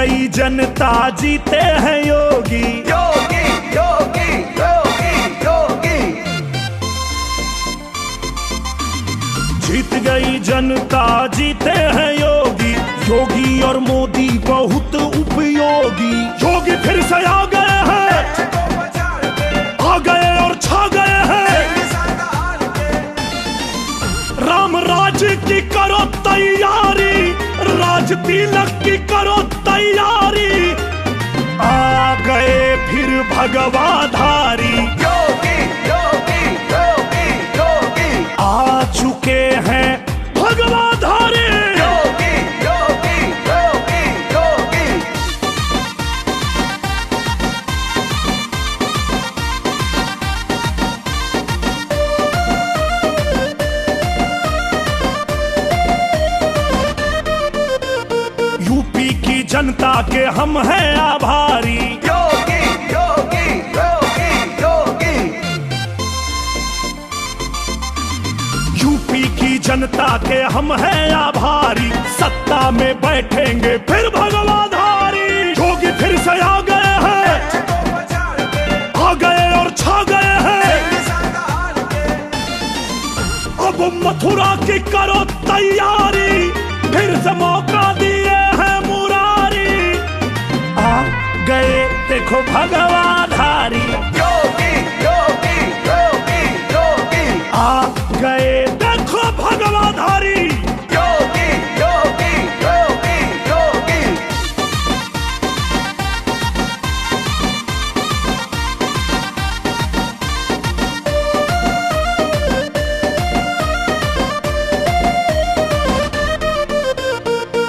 गई जनता जीते हैं योगी। योगी योगी योगी योगी। जीत गई जनता जीते हैं योगी। योगी और मोदी बहुत उपयोगी। योगी फिर से आ गए हैं, आ गए और छा गए हैं। राम राज की करो तैयारी, राज तिलक की करो तैयारी। आ गए फिर भगवाधारी। योगी योगी योगी योगी। आ चुके हैं भगवाधारी। योगी योगी योगी योगी। यूपी की जनता के हम हैं आभारी। योगी योगी योगी योगी। यूपी की जनता के हम हैं आभारी। सत्ता में बैठेंगे फिर भगवाधारी। योगी फिर से आ गए हैं, आ गए और छा गए हैं। अब मथुरा की करो तैयारी, फिर से मौका दिए हैं मुरारी। आ गए देखो भगवाधारी। योगी योगी योगी योगी। आ गए देखो भगवाधारी। योगी योगी योगी योगी।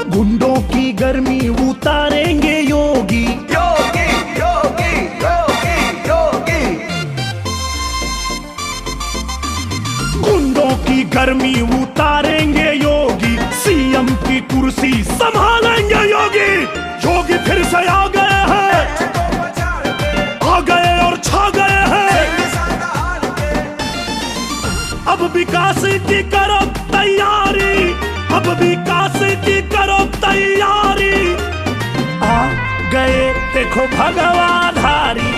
गुंडों की गर्मी उतारेंगे योगी। योगी योगी योगी योगी। गुंडों की गर्मी उतारेंगे योगी। सीएम की कुर्सी संभालेंगे योगी। योगी फिर से आ गए हैं, आ गए और छा गए हैं। अब विकास की करो तैयारी, अब विकास की करो तैयारी। आ गए देखो भगवाधारी।